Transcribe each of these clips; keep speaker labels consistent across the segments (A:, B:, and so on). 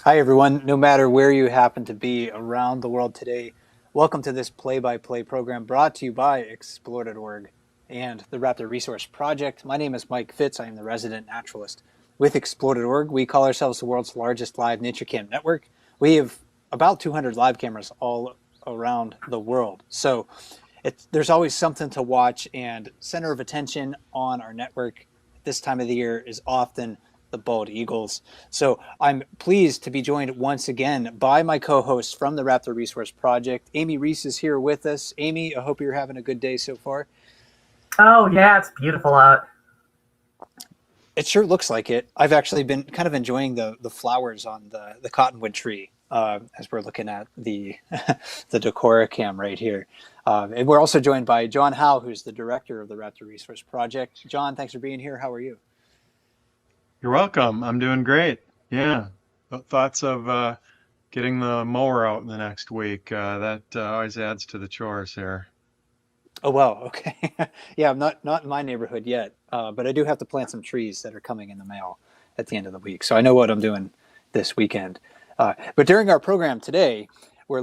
A: Hi, everyone. No matter where you happen to be around the world today, welcome to this play-by-play program brought to you by Explore.org and the Raptor Resource Project. My name is Mike Fitz. I am the resident naturalist with Explore.org. We call ourselves the world's largest live nature cam network. We have about 200 live cameras all around the world. So there's always something to watch, and center of attention on our network at this time of the year is often the bald eagles. So I'm pleased to be joined once again by my co-host from the Raptor Resource Project. Amy Reese is here with us. Amy, I hope you're having a good day so far.
B: Oh yeah, it's beautiful out.
A: It sure looks like it. I've actually been kind of enjoying the flowers on the cottonwood tree as we're looking at the the Decorah cam right here. And we're also joined by John Howe, who's the director of the Raptor Resource Project. John, thanks for being here. How are you?
C: You're welcome. I'm doing great. Yeah. Thoughts of getting the mower out in the next week. That always adds to the chores here.
A: Oh wow, okay. Yeah, I'm not in my neighborhood yet, but I do have to plant some trees that are coming in the mail at the end of the week. So I know what I'm doing this weekend. But during our program today, we're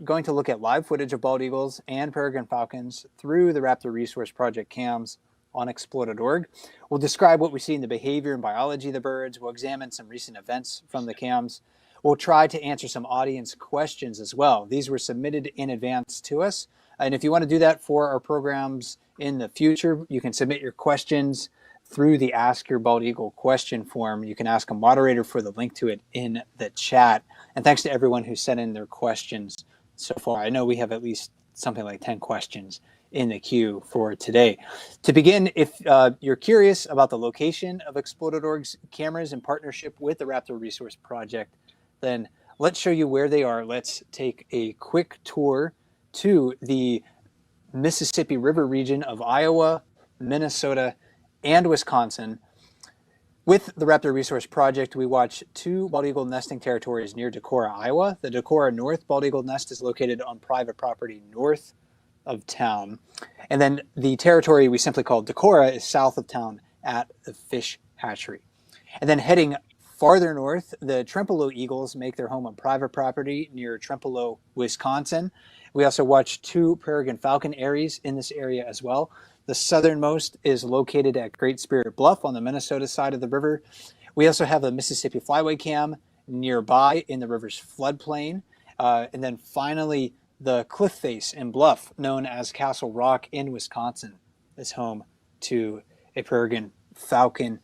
A: going to look at live footage of bald eagles and peregrine falcons through the Raptor Resource Project cams on Explore.org. We'll describe what we see in the behavior and biology of the birds. We'll examine some recent events from the cams. We'll try to answer some audience questions as well. These were submitted in advance to us. And if you want to do that for our programs in the future, you can submit your questions through the Ask Your Bald Eagle question form. You can ask a moderator for the link to it in the chat. And thanks to everyone who sent in their questions so far. I know we have at least something like 10 questions in the queue for today. To begin, if you're curious about the location of Explore.org's cameras in partnership with the Raptor Resource Project, then let's show you where they are. Let's take a quick tour to the Mississippi River region of Iowa, Minnesota, and Wisconsin. With the Raptor Resource Project, we watch two bald eagle nesting territories near Decorah, Iowa. The Decorah North bald eagle nest is located on private property north of town. And then the territory we simply call Decorah is south of town at the fish hatchery. And then heading farther north, the Trempealeau eagles make their home on private property near Trempealeau, Wisconsin. We also watch two peregrine falcon eyries in this area as well. The southernmost is located at Great Spirit Bluff on the Minnesota side of the river. We also have a Mississippi flyway cam nearby in the river's floodplain. And then finally, the cliff face and bluff known as Castle Rock in Wisconsin is home to a peregrine falcon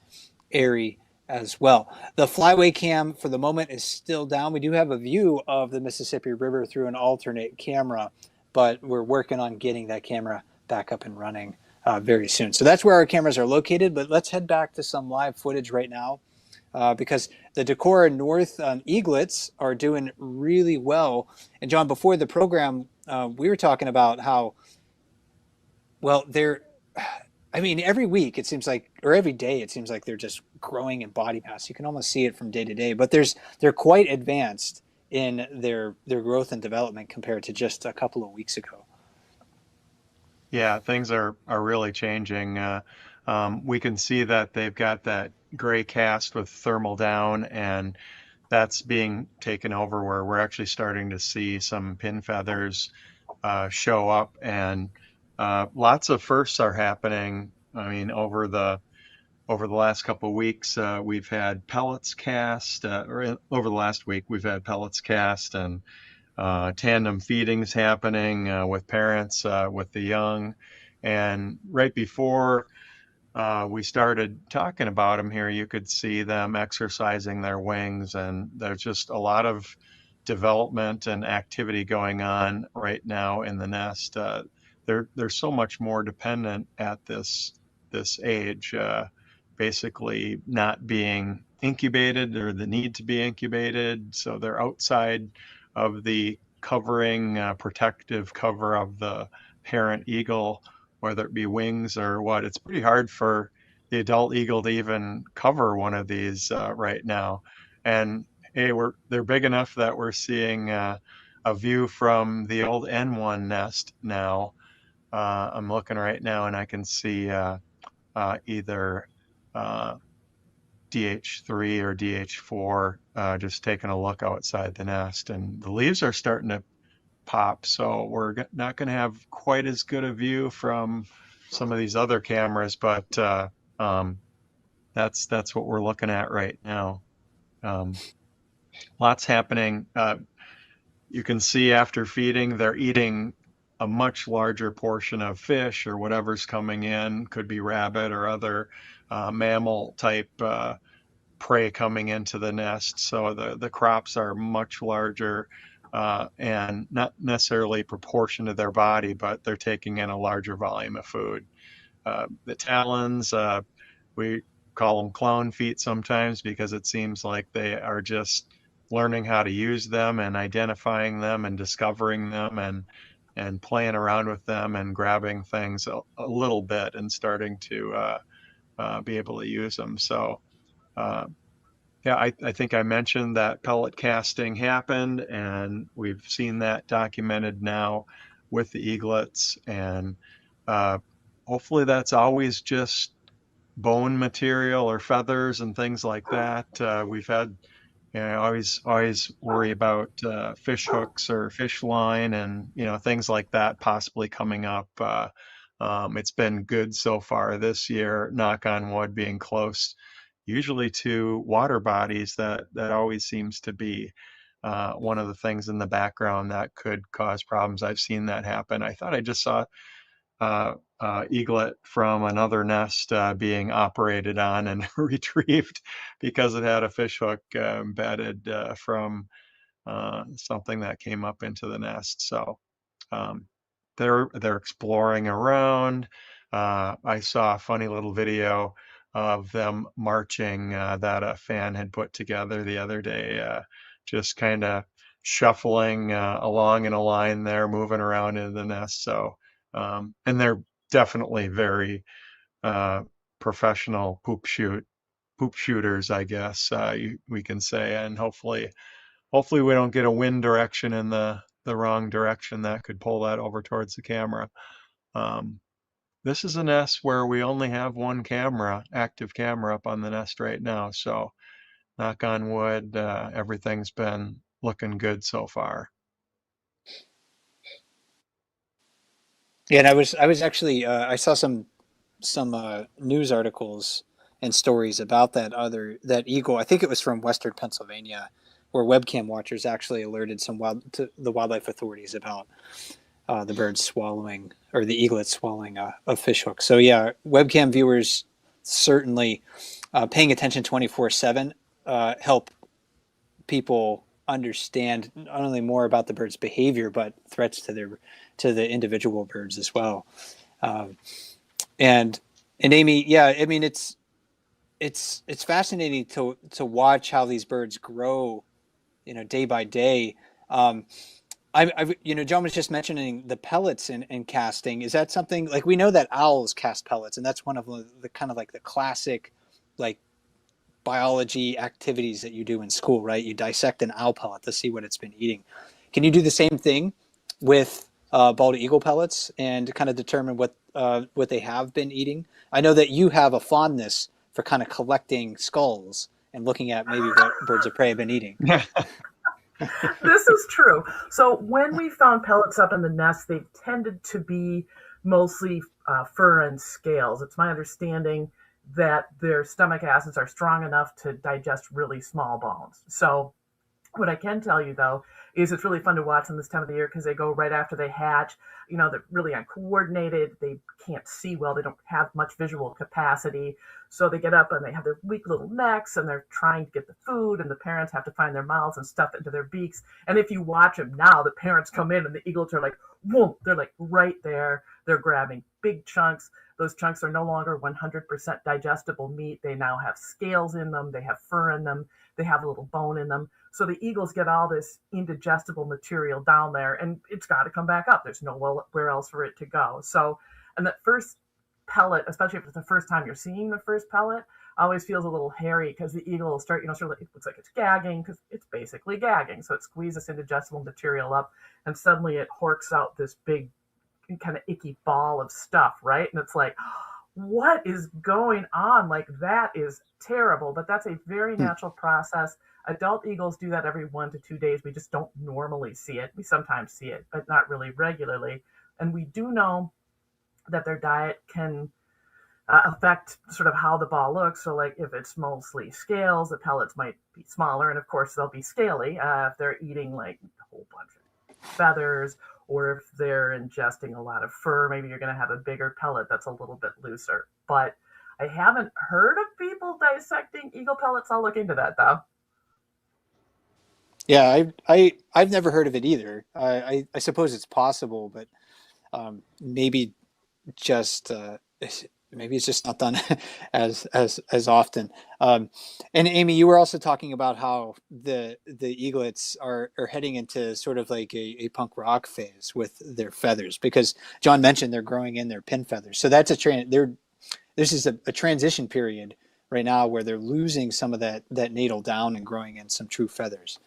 A: eyrie as well. The flyway cam for the moment is still down. We do have a view of the Mississippi River through an alternate camera, but we're working on getting that camera back up and running very soon. So that's where our cameras are located, but let's head back to some live footage right now because the Decorah North eaglets are doing really well. And John, before the program, we were talking about how, well, every week it seems like, or every day it seems like they're just growing in body mass. You can almost see it from day to day, but they're quite advanced in their growth and development compared to just a couple of weeks ago.
C: Yeah, things are really changing. We can see that they've got that gray cast with thermal down, and that's being taken over where we're actually starting to see some pin feathers show up, and lots of firsts are happening. I mean, over the last couple of weeks, we've had pellets cast, over the last week, we've had pellets cast and tandem feedings happening with parents with the young. And right before we started talking about them here, you could see them exercising their wings, and there's just a lot of development and activity going on right now in the nest. They're so much more dependent at this age, basically not being incubated or the need to be incubated. So they're outside of the covering, protective cover of the parent eagle, whether it be wings or what. It's pretty hard for the adult eagle to even cover one of these right now. And hey, they're big enough that we're seeing a view from the old N1 nest now. I'm looking right now and I can see either DH3 or DH4 just taking a look outside the nest, and the leaves are starting to pop. So we're not going to have quite as good a view from some of these other cameras, but that's what we're looking at right now. Lots happening. You can see after feeding, they're eating a much larger portion of fish or whatever's coming in. Could be rabbit or other mammal type prey coming into the nest. So the crops are much larger and not necessarily proportion to their body, but they're taking in a larger volume of food. The talons, we call them clown feet sometimes because it seems like they are just learning how to use them and identifying them and discovering them and playing around with them and grabbing things a little bit and starting to be able to use them. So yeah, I think I mentioned that pellet casting happened, and we've seen that documented now with the eaglets, and hopefully that's always just bone material or feathers and things like that. We've had, always worry about fish hooks or fish line and things like that possibly coming up. It's been good so far this year, knock on wood, being close usually to water bodies. That always seems to be one of the things in the background that could cause problems. I've seen that happen. I thought I just saw eaglet from another nest being operated on and retrieved because it had a fish hook embedded from something that came up into the nest. So um, they're exploring around. I saw a funny little video of them marching that a fan had put together the other day, just kind of shuffling along in a line there, moving around in the nest. So, and they're definitely very professional poop shooters, I guess we can say, and hopefully we don't get a wind direction in the wrong direction that could pull that over towards the camera. This is a nest where we only have one active camera up on the nest right now. So knock on wood, everything's been looking good so far.
A: Yeah, and I was actually I saw some news articles and stories about that eagle. I think it was from Western Pennsylvania, where webcam watchers actually alerted to the wildlife authorities about the bird swallowing, or the eaglet swallowing a fish hook. So yeah, webcam viewers certainly paying attention 24/7 help people understand not only more about the bird's behavior but threats to the individual birds as well. Um, and Amy, yeah, I mean it's fascinating to watch how these birds grow, day by day. Um, John was just mentioning the pellets and casting. Is that something like we know that owls cast pellets, and that's one of the kind of like the classic, like biology activities that you do in school, right? You dissect an owl pellet to see what it's been eating. Can you do the same thing with bald eagle pellets and kind of determine what they have been eating? I know that you have a fondness for kind of collecting skulls and looking at maybe what birds of prey have been eating.
C: Yeah.
B: This is true. So when we found pellets up in the nest, they've tended to be mostly fur and scales. It's my understanding that their stomach acids are strong enough to digest really small bones. So what I can tell you, though, is it's really fun to watch them this time of the year because they go right after they hatch. They're really uncoordinated. They can't see well. They don't have much visual capacity. So they get up and they have their weak little necks and they're trying to get the food, and the parents have to find their mouths and stuff it into their beaks. And if you watch them now, the parents come in and the eaglets are like, whoa, they're like right there. They're grabbing big chunks. Those chunks are no longer 100% digestible meat. They now have scales in them. They have fur in them. They have a little bone in them. So the eagles get all this indigestible material down there, and it's got to come back up. There's nowhere else for it to go. So, and that first pellet, especially if it's the first time you're seeing the first pellet, always feels a little hairy because the eagle will start, sort of, it looks like it's gagging because it's basically gagging. So it squeezes indigestible material up, and suddenly it horks out this big kind of icky ball of stuff, right? And it's like, what is going on? Like, that is terrible, but that's a very natural process. Adult eagles do that every 1 to 2 days. We just don't normally see it. We sometimes see it, but not really regularly. And we do know that their diet can affect sort of how the ball looks. So, like if it's mostly scales, the pellets might be smaller, and of course they'll be scaly if they're eating like a whole bunch of feathers, or if they're ingesting a lot of fur. Maybe you're going to have a bigger pellet that's a little bit looser. But I haven't heard of people dissecting eagle pellets. I'll look into that though.
A: Yeah, I've never heard of it either. I suppose it's possible, but maybe just maybe it's just not done as often. And Amy, you were also talking about how the eaglets are heading into sort of like a punk rock phase with their feathers, because John mentioned they're growing in their pin feathers. So that's this is a transition period right now where they're losing some of that natal down and growing in some true feathers.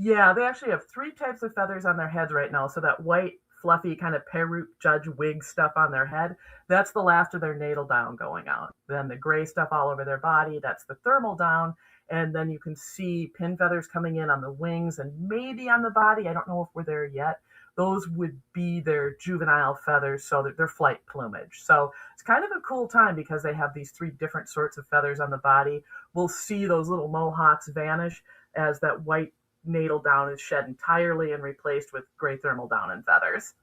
B: Yeah, they actually have three types of feathers on their heads right now. So that white, fluffy kind of peruke judge wig stuff on their head, that's the last of their natal down going out. Then the gray stuff all over their body, that's the thermal down. And then you can see pin feathers coming in on the wings and maybe on the body. I don't know if we're there yet. Those would be their juvenile feathers, so that their flight plumage. So it's kind of a cool time because they have these three different sorts of feathers on the body. We'll see those little mohawks vanish as that white natal down is shed entirely and replaced with gray thermal down and feathers.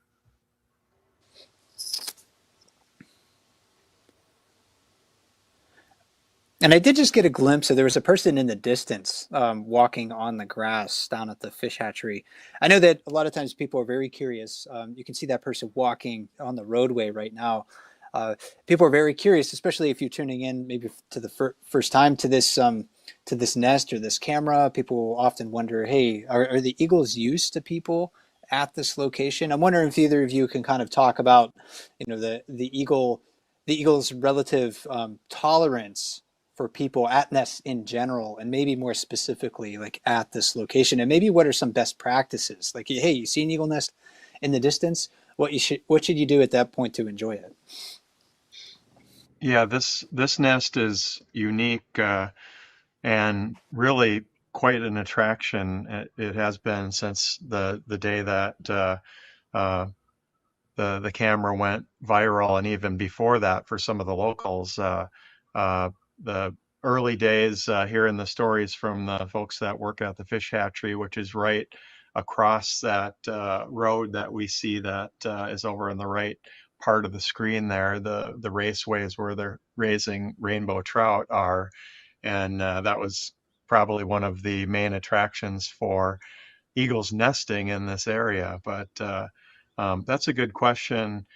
A: And I did just get a glimpse of, there was a person in the distance walking on the grass down at the fish hatchery. I know that a lot of times people are very curious. You can see that person walking on the roadway right now. People are very curious, especially if you're tuning in maybe to the first time to this nest or this camera. People often wonder, hey, are the eagles used to people at this location? I'm wondering if either of you can kind of talk about, the eagle's relative tolerance for people at nests in general, and maybe more specifically like at this location, and maybe what are some best practices? Like, hey, you see an eagle nest in the distance, what should you do at that point to enjoy it?
C: Yeah, this nest is unique and really quite an attraction. It has been since the day that uh, the camera went viral, and even before that for some of the locals. The early days, hearing the stories from the folks that work at the fish hatchery, which is right across that road that we see that is over on the right part of the screen there, the raceways where they're raising rainbow trout are. And that was probably one of the main attractions for eagles nesting in this area. But that's a good question.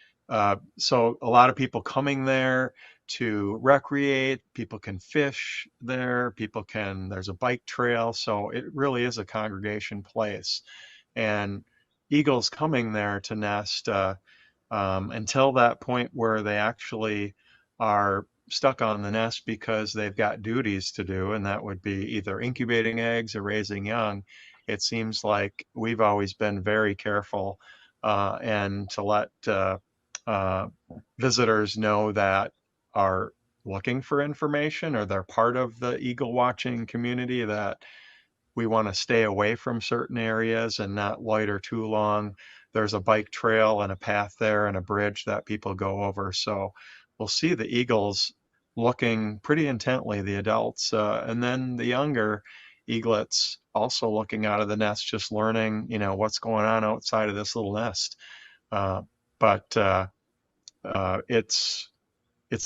C: So a lot of people coming there to recreate, people can fish there, there's a bike trail. So it really is a congregation place. And eagles coming there to nest until that point where they actually are stuck on the nest because they've got duties to do, and that would be either incubating eggs or raising young. It seems like we've always been very careful and to let uh, visitors know that are looking for information or they're part of the eagle watching community that we want to stay away from certain areas and not loiter too long. There's a bike trail and a path there and a bridge that people go over. So we'll see the eagles looking pretty intently, the adults, and then the younger eaglets also looking out of the nest, just learning, what's going on outside of this little nest. Uh, but it's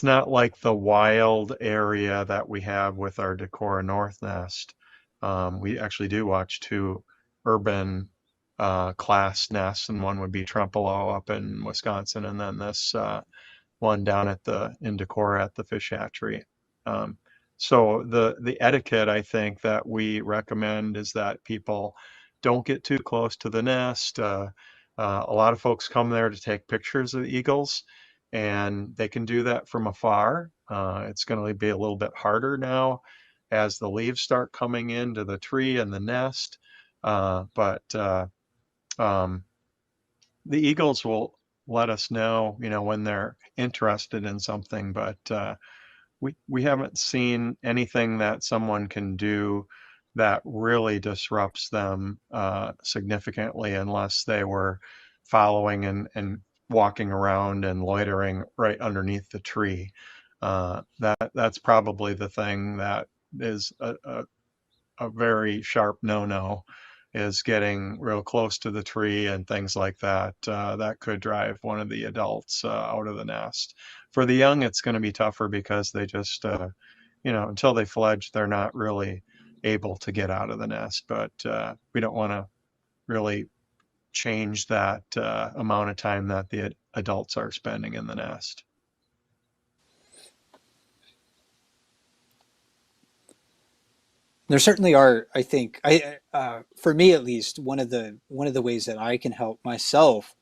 C: not like the wild area that we have with our Decorah North nest. We actually do watch two urban class nests, and one would be Trempealeau up in Wisconsin, and then this one down in Decorah at the fish hatchery. So the etiquette I think that we recommend is that people don't get too close to the nest. A lot of folks come there to take pictures of the eagles, and they can do that from afar. It's going to be a little bit harder now as the leaves start coming into the tree and the nest. But um, the eagles will let us know, when they're interested in something. But we haven't seen anything that someone can do that really disrupts them significantly unless they were following and walking around and loitering right underneath the tree. That's probably the thing that is a very sharp no-no, is getting real close to the tree and things like that. That could drive one of the adults out of the nest. For the young, it's going to be tougher because they just, until they fledge, they're not really able to get out of the nest. But we don't want to really change that amount of time that the adults are spending in the nest.
A: There certainly are, I think, for me at least, one of the ways that I can help myself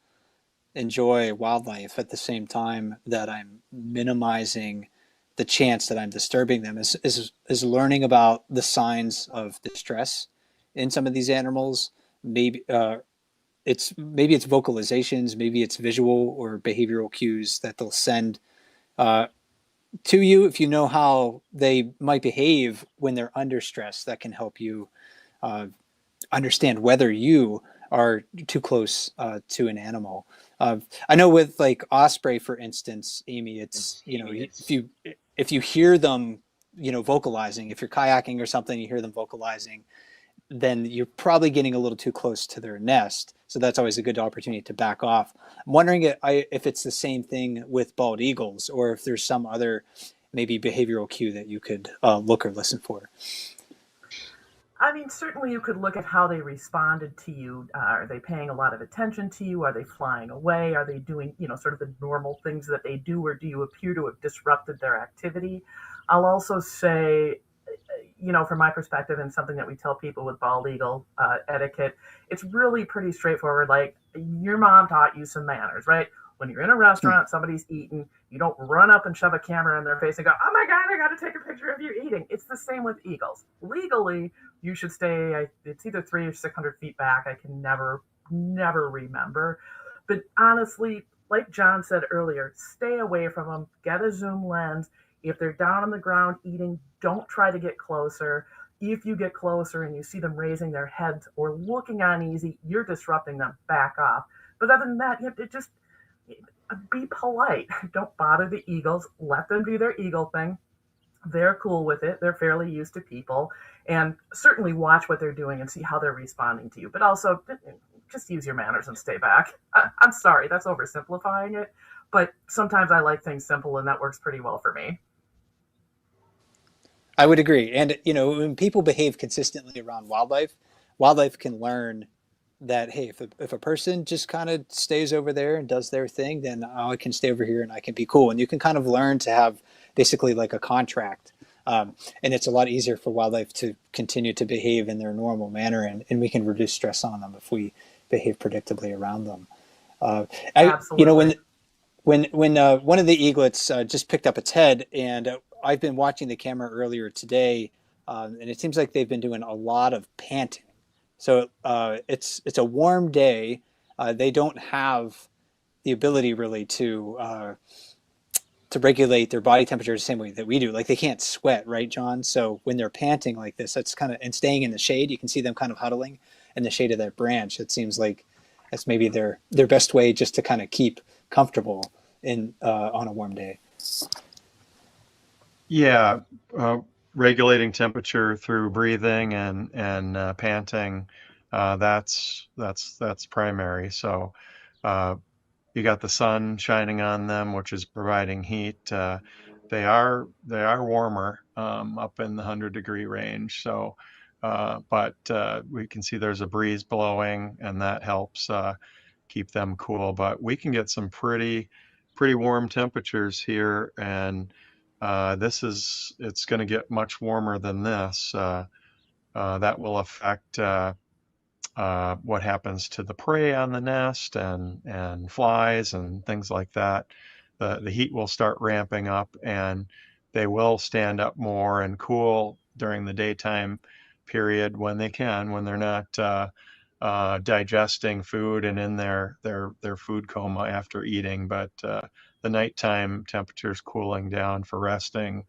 A: enjoy wildlife at the same time that I'm minimizing the chance that I'm disturbing them is learning about the signs of distress in some of these animals. Maybe maybe it's vocalizations, maybe it's visual or behavioral cues that they'll send uh, to you. If you know how they might behave when they're under stress, that can help you uh, understand whether you are too close to an animal. I know with like osprey, for instance, Amy, it's if you hear them, vocalizing. If you're kayaking or something, you hear them vocalizing, then you're probably getting a little too close to their nest. So that's always a good opportunity to back off. I'm wondering if it's the same thing with bald eagles, or if there's some other maybe behavioral cue that you could look or listen for.
B: I mean, certainly you could look at how they responded to you. Are they paying a lot of attention to you? Are they flying away? Are they doing, sort of the normal things that they do, or do you appear to have disrupted their activity? I'll also say, from my perspective, and something that we tell people with bald eagle etiquette, it's really pretty straightforward. Like, your mom taught you some manners, right? When you're in a restaurant, somebody's eating, you don't run up and shove a camera in their face and go, "Oh my God, I got to take a picture of you eating." It's the same with eagles. Legally, you should stay, it's either 300 or 600 feet back. I can never remember. But honestly, like John said earlier, stay away from them, get a zoom lens. If they're down on the ground eating, don't try to get closer. If you get closer and you see them raising their heads or looking uneasy, you're disrupting them. Back off. But other than that, you have to just be polite. Don't bother the eagles. Let them do their eagle thing. They're cool with it. They're fairly used to people. And certainly watch what they're doing and see how they're responding to you. But also, just use your manners and stay back. I'm sorry, that's oversimplifying it. But sometimes I like things simple, and that works pretty well for me.
A: I would agree. And, when people behave consistently around wildlife, wildlife can learn that, hey, if a person just kind of stays over there and does their thing, then I can stay over here and I can be cool. And you can kind of learn to have basically like a contract. And it's a lot easier for wildlife to continue to behave in their normal manner, and we can reduce stress on them if we behave predictably around them. Uh,
B: Absolutely.
A: when one of the eaglets just picked up its head, and I've been watching the camera earlier today, and it seems like they've been doing a lot of panting. So it's a warm day. They don't have the ability really to regulate their body temperature the same way that we do. Like, they can't sweat, right, John? So when they're panting like this, that's kind of, and staying in the shade, you can see them kind of huddling in the shade of that branch. It seems like that's maybe their best way just to kind of keep comfortable in on a warm day.
C: Yeah, regulating temperature through breathing and panting, that's primary. So uh, you got the sun shining on them, which is providing heat. They are warmer up in the 100-degree range. So, but we can see there's a breeze blowing, and that helps keep them cool. But we can get some pretty warm temperatures here, and it's going to get much warmer than this. That will affect what happens to the prey on the nest and flies and things like that. The heat will start ramping up, and they will stand up more and cool during the daytime period when they can, when they're not digesting food and in their food coma after eating. But the nighttime temperatures cooling down for resting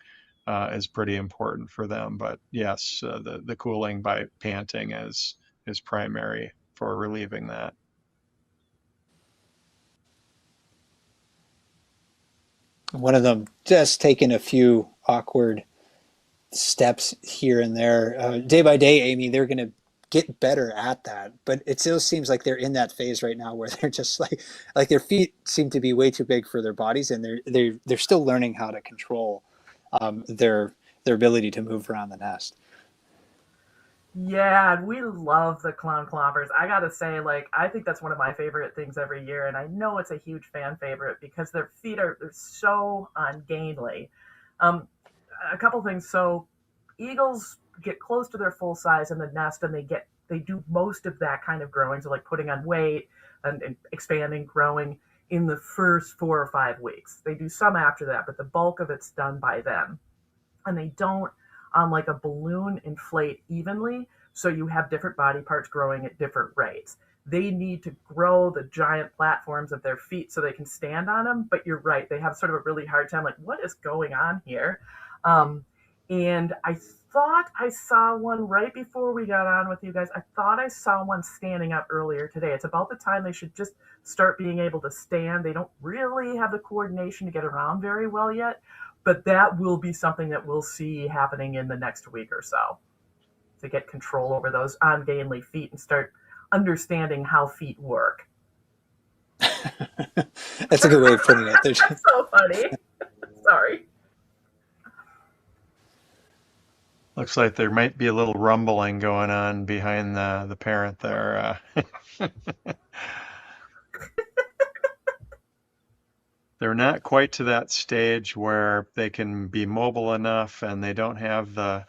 C: is pretty important for them. But yes, the cooling by panting is primary for relieving that.
A: One of them just taking a few awkward steps here and there. Day by day, Amy, they're going to get better at that. But it still seems like they're in that phase right now where they're just like their feet seem to be way too big for their bodies, and they're still learning how to control their ability to move around the nest.
B: Yeah, we love the clown clobbers. I gotta say, like, I think that's one of my favorite things every year, and I know it's a huge fan favorite because their feet are they're so ungainly. Um, a couple things. So, eagles get close to their full size in the nest, and they do most of that kind of growing, so like putting on weight and expanding, growing in the first 4 or 5 weeks. They do some after that, but the bulk of it's done by then, and they don't like a balloon inflate evenly, so you have different body parts growing at different rates. They need to grow the giant platforms of their feet so they can stand on them, but you're right, they have sort of a really hard time, like, what is going on here? um, and I thought I saw one right before we got on with you guys. I thought I saw one standing up earlier today. It's about the time they should just start being able to stand. They don't really have the coordination to get around very well yet, but that will be something that we'll see happening in the next week or so, to get control over those ungainly feet and start understanding how feet work.
A: That's a good way of putting it.
B: That's so funny. Sorry.
C: Looks like there might be a little rumbling going on behind the parent there. They're not quite to that stage where they can be mobile enough, and they don't have the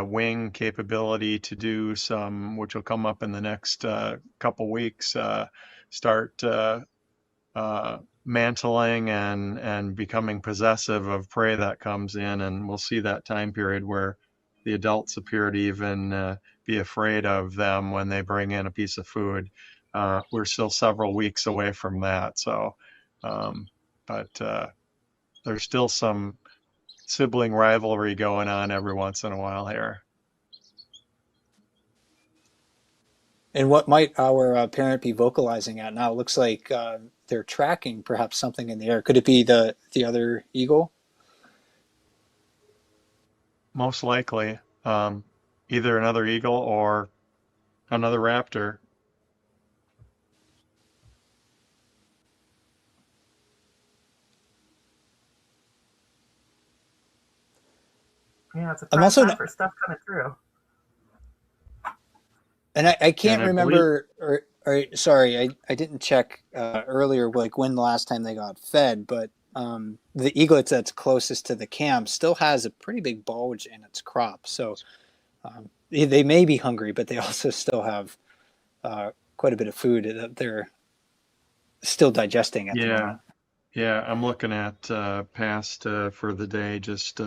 C: wing capability to do some, which will come up in the next couple weeks, start mantling and becoming possessive of prey that comes in, and we'll see that time period where the adults appear to even be afraid of them when they bring in a piece of food. We're still several weeks away from that, so but there's still some sibling rivalry going on every once in a while here.
A: And what might our parent be vocalizing at now? It looks like they're tracking perhaps something in the air. Could it be the other eagle?
C: Most likely, either another eagle or another raptor.
B: Yeah, it's a
A: I'm
B: prime
A: also
B: time for stuff coming through.
A: And I
C: And
A: can't
C: I believe
A: remember, or sorry, I didn't check earlier, like when the last time they got fed, but the eaglets that's closest to the cam still has a pretty big bulge in its crop. So they may be hungry, but they also still have quite a bit of food that they're still digesting at the
C: yeah,
A: moment.
C: yeah, I'm looking at past for the day, just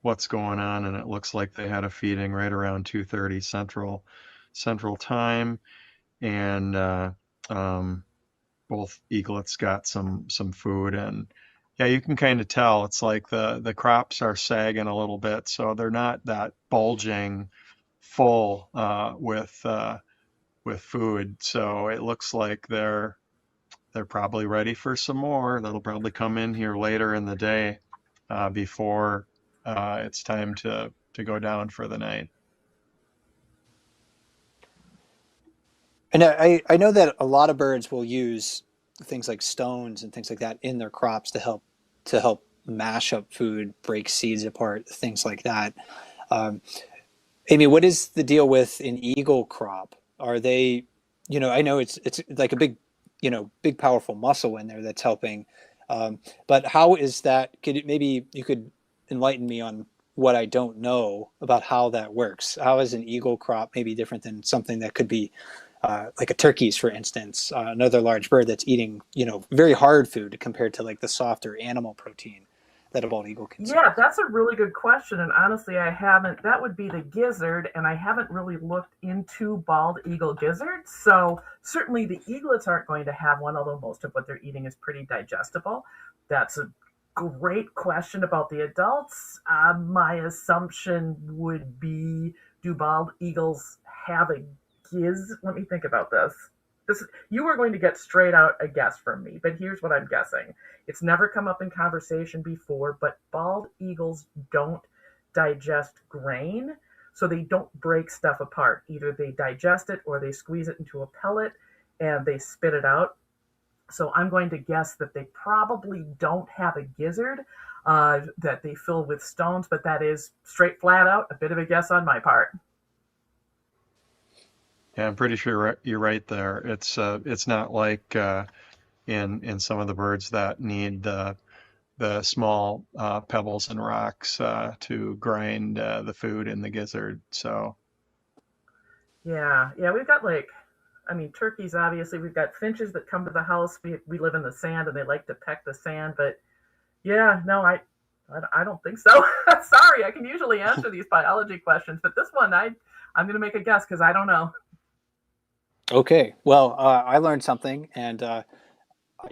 C: what's going on, and it looks like they had a feeding right around 2:30 Central Time, and um, both eaglets got some food, and yeah, you can kind of tell it's like the crops are sagging a little bit, so they're not that bulging full with food. So it looks like they're probably ready for some more. That'll probably come in here later in the day before it's time to go down for the night.
A: And I know that a lot of birds will use things like stones and things like that in their crops to help mash up food, break seeds apart, things like that. Um, Amy, what is the deal with an eagle crop? Are they, I know it's like a big, big powerful muscle in there that's helping. But how is that? Maybe you could enlighten me on what I don't know about how that works. How is an eagle crop maybe different than something that could be like a turkey's, for instance, another large bird that's eating, very hard food compared to like the softer animal protein that a bald eagle consumes?
B: Yeah, that's a really good question. And honestly, I haven't, that would be the gizzard, and I haven't really looked into bald eagle gizzards. So certainly the eaglets aren't going to have one, although most of what they're eating is pretty digestible. That's a great question about the adults. My assumption would be, do bald eagles have a giz? Let me think about this. You are going to get straight out a guess from me, but here's what I'm guessing. It's never come up in conversation before, but bald eagles don't digest grain, so they don't break stuff apart. Either they digest it or they squeeze it into a pellet and they spit it out. So I'm going to guess that they probably don't have a gizzard that they fill with stones, but that is straight flat out a bit of a guess on my part.
C: Yeah, I'm pretty sure you're right there. It's not like in some of the birds that need the small pebbles and rocks to grind the food in the gizzard. So
B: Yeah, we've got turkeys, obviously. We've got finches that come to the house. We live in the sand and they like to peck the sand, but yeah, no, I don't think so. Sorry, I can usually answer these biology questions, but this one, I'm going to make a guess because I don't know.
A: Okay. Well, I learned something, and I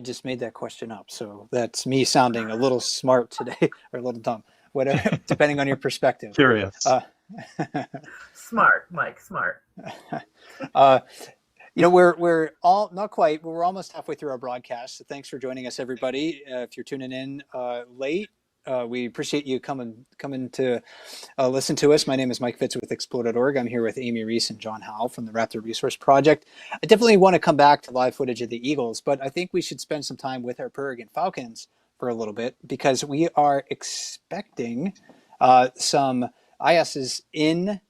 A: just made that question up. So that's me sounding a little smart today, or a little dumb, whatever, depending on your perspective.
C: curious.
B: Smart, Mike, smart.
A: We're all not quite, but we're almost halfway through our broadcast. So thanks for joining us, everybody. If you're tuning in late, we appreciate you coming to listen to us. My name is Mike Fitz with Explore.org. I'm here with Amy Reese and John Howell from the Raptor Resource Project. I definitely want to come back to live footage of the eagles, but I think we should spend some time with our peregrine falcons for a little bit, because we are expecting some ISs in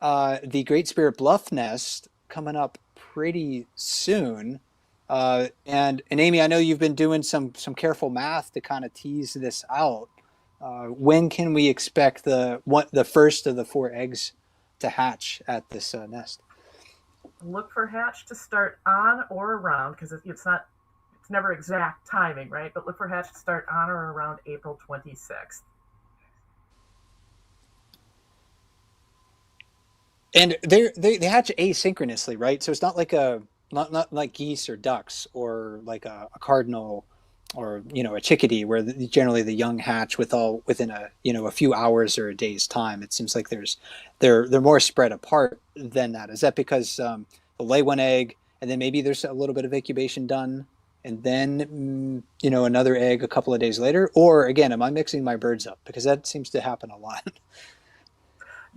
A: the Great Spirit Bluff nest coming up pretty soon. And Amy, I know you've been doing some careful math to kind of tease this out. When can we expect the first of the 4 eggs to hatch at this nest?
B: Look for hatch to start on or around, because it's never exact timing, right? But look for hatch to start on or around April 26th.
A: And they hatch asynchronously, right? So it's not like not like geese or ducks or like a cardinal or a chickadee, where generally the young hatch within a few hours or a day's time. It seems like they're more spread apart than that. Is that because they'll lay one egg and then maybe there's a little bit of incubation done and then another egg a couple of days later? Or again, am I mixing my birds up? Because that seems to happen a lot.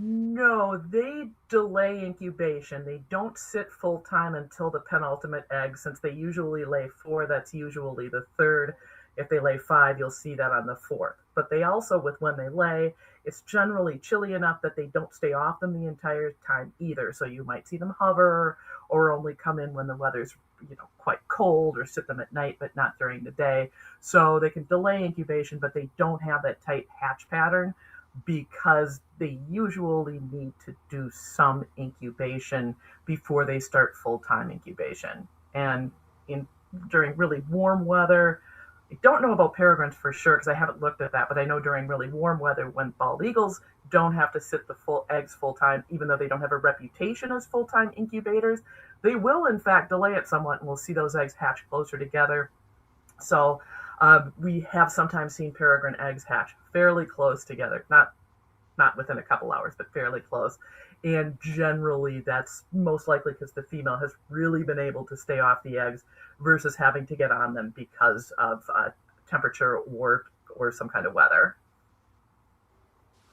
B: No, they delay incubation. They don't sit full time until the penultimate egg. Since they usually lay 4, that's usually the 3rd. If they lay 5, you'll see that on the 4th. But they also, when they lay, it's generally chilly enough that they don't stay off them the entire time either. So you might see them hover or only come in when the weather's quite cold, or sit them at night but not during the day. So they can delay incubation, but they don't have that tight hatch pattern, because they usually need to do some incubation before they start full-time incubation. And during really warm weather, I don't know about peregrines for sure because I haven't looked at that, but I know during really warm weather, when bald eagles don't have to sit the full eggs full-time, even though they don't have a reputation as full-time incubators, they will in fact delay it somewhat, and we'll see those eggs hatch closer together. So we have sometimes seen peregrine eggs hatch fairly close together, not within a couple hours, but fairly close. And generally, that's most likely because the female has really been able to stay off the eggs versus having to get on them because of temperature or some kind of weather.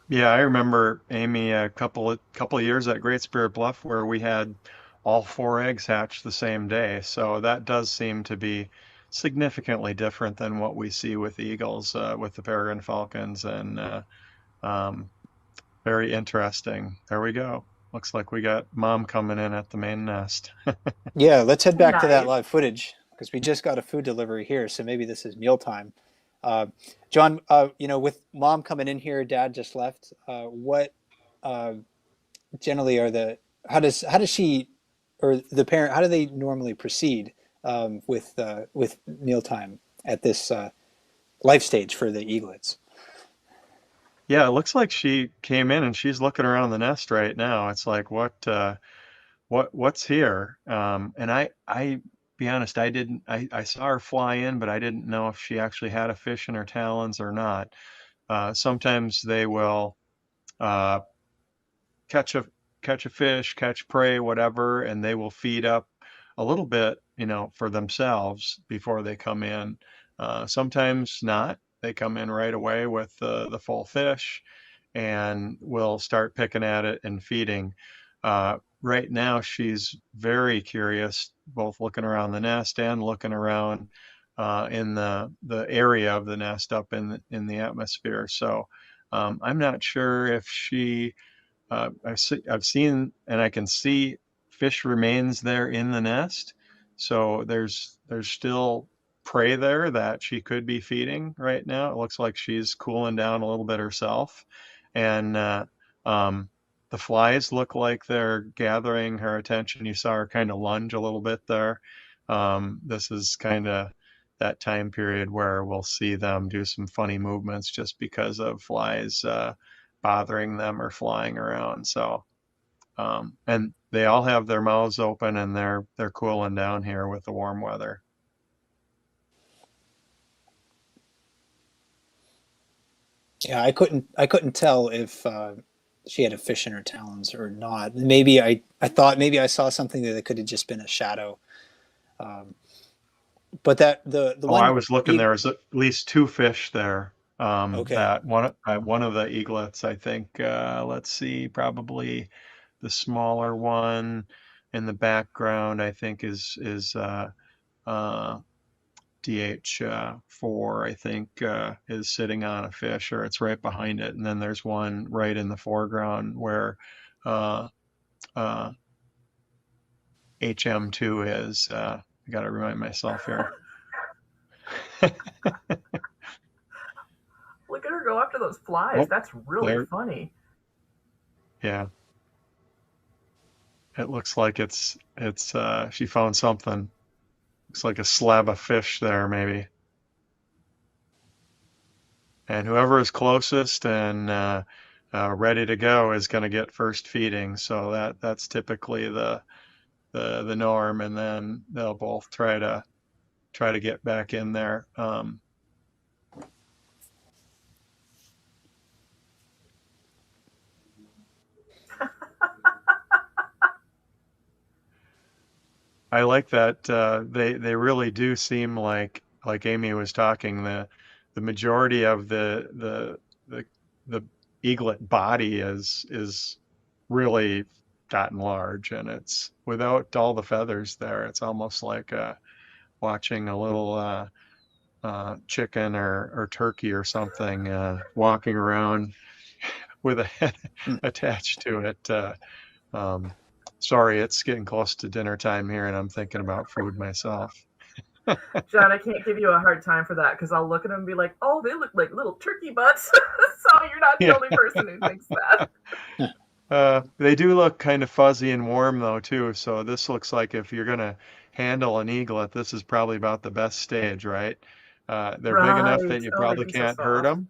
C: Yeah, I remember, Amy, a couple of years at Great Spirit Bluff where we had all 4 eggs hatched the same day. So that does seem to be significantly different than what we see with eagles, with the peregrine falcons, and very interesting. There we go. Looks like we got mom coming in at the main nest.
A: Yeah, let's head back to that
B: Nice.
A: live footage, because we just got a food delivery here, so maybe this is mealtime. John, with mom coming in here, dad just left. What generally how does she or the parent, how do they normally proceed with mealtime at this life stage for the eaglets?
C: Yeah, it looks like she came in and she's looking around the nest right now. It's like, what's here? And I be honest, I saw her fly in, but I didn't know if she actually had a fish in her talons or not. Sometimes they will uh, catch a catch a fish, catch prey, whatever, and they will feed up a little bit, for themselves before they come in. Sometimes not. They come in right away with the full fish and will start picking at it and feeding. Right now, she's very curious, both looking around the nest and looking around in the area of the nest up in the atmosphere. So I'm not sure if she I've seen and I can see fish remains there in the nest. So there's still prey there that she could be feeding right now. It looks like she's cooling down a little bit herself. And um, the flies look like they're gathering her attention. You saw her kind of lunge a little bit there. This is kind of that time period where we'll see them do some funny movements just because of flies bothering them or flying around. So, and they all have their mouths open and they're cooling down here with the warm weather.
A: Yeah, I couldn't tell if she had a fish in her talons or not. Maybe I thought maybe I saw something that could have just been a shadow. Um, but that the
C: Oh, I
A: one
C: was looking.
A: e-
C: There's at least two fish there.
A: okay.
C: That one of the eaglets, I think. Let's see, probably the smaller one in the background. I think is uh, DH4, I think, is sitting on a fish, or it's right behind it. And then there's one right in the foreground where uh, uh, HM2 is. I got to remind myself here.
B: Look at her go after those flies.
C: Oh,
B: That's really
C: there.
B: funny.
C: Yeah, it looks like she found something. Looks like a slab of fish there, maybe. And whoever is closest and ready to go is going to get first feeding. So that's typically the norm, and then they'll both try to get back in there. I like that they really do seem like Amy was talking, the majority of the the eaglet body is really gotten large, and it's without all the feathers there. It's almost like watching a little chicken or turkey or something walking around with a head
A: Hmm.
C: attached to it. Um, Sorry, it's getting close to dinner time here, and I'm thinking about food myself.
B: John, I can't give you a hard time for that because I'll look at them and be like, oh, they look like little turkey butts. So you're not the
C: Yeah,
B: only person who thinks that.
C: they do look kind of fuzzy and warm though too. So this looks like if you're gonna handle an eaglet, this is probably about the best stage, right? They're big enough
B: Right.
C: that you
B: Oh, they'd
C: probably
B: be so
C: can't hurt
B: soft.
C: them,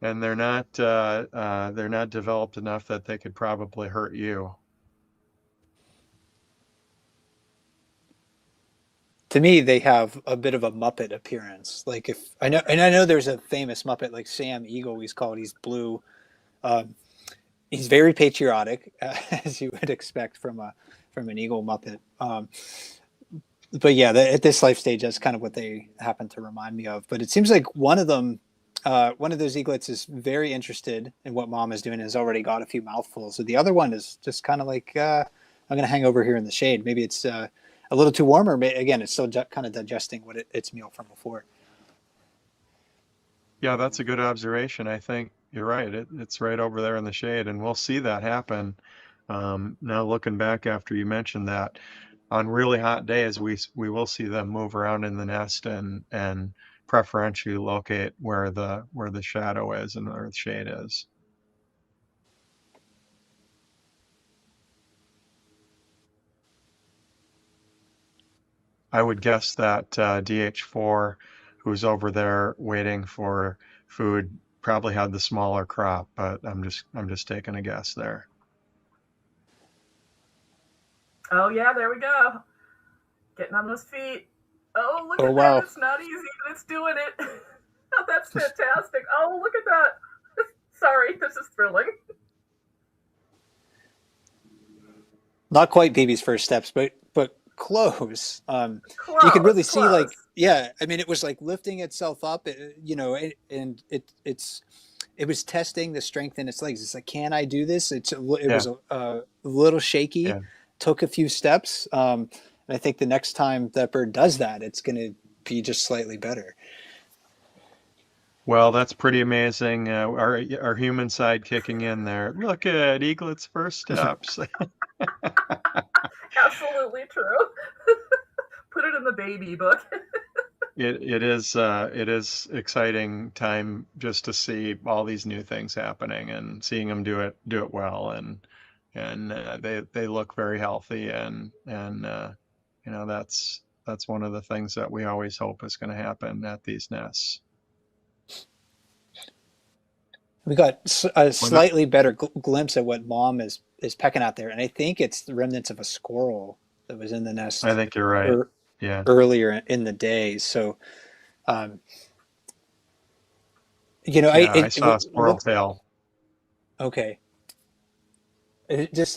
C: and they're not developed enough that they could probably hurt you.
A: To me, they have a bit of a Muppet appearance. Like if I know, and I know there's a famous Muppet like Sam Eagle. He's called. He's blue. Um, he's very patriotic, as you would expect from an eagle Muppet. But yeah, at this life stage, that's kind of what they happen to remind me of. But it seems like one of those eaglets is very interested in what mom is doing and has already got a few mouthfuls. So the other one is just kind of like, I'm going to hang over here in the shade. Maybe it's a little too warm, or again, it's still kind of digesting its meal from before.
C: Yeah, that's a good observation. I think you're right. It's right over there in the shade, and we'll see that happen. Now, looking back after you mentioned that, on really hot days, we will see them move around in the nest and preferentially locate where the shadow is and where the shade is. I would guess that DH4, who's over there waiting for food, probably had the smaller crop, but I'm just taking a guess there.
B: Oh, yeah, there we go. Getting on those feet. Oh, look
A: Oh,
B: at that.
A: wow.
B: It's not easy, but it's doing it. Oh, that's fantastic. Oh, look at that. Sorry, this is thrilling.
A: Not quite baby's first steps, but close. You could really
B: Close,
A: see,
B: close.
A: like, yeah, I mean, it was like lifting itself up, and it was testing the strength in its legs. It's like, can I do this? It
C: Yeah,
A: was a little shaky,
C: yeah.
A: took a few steps. And I think the next time that bird does that, it's going to be just slightly better.
C: Well, that's pretty amazing. Our human side kicking in there. Look at Eaglet's first steps.
B: Absolutely true. Put it in the baby book.
C: It is exciting time just to see all these new things happening and seeing them do it well, and they look very healthy, and that's one of the things that we always hope is going to happen at these nests.
A: We got a
C: Well, no,
A: slightly better glimpse at what mom is pecking out there, and I think it's the remnants of a squirrel that was in the
C: I
A: nest
C: think you're right.
A: er,
C: Yeah,
A: earlier in the day. So, um,
C: yeah. I
A: it
C: saw a squirrel
A: looks
C: tail.
A: okay. Just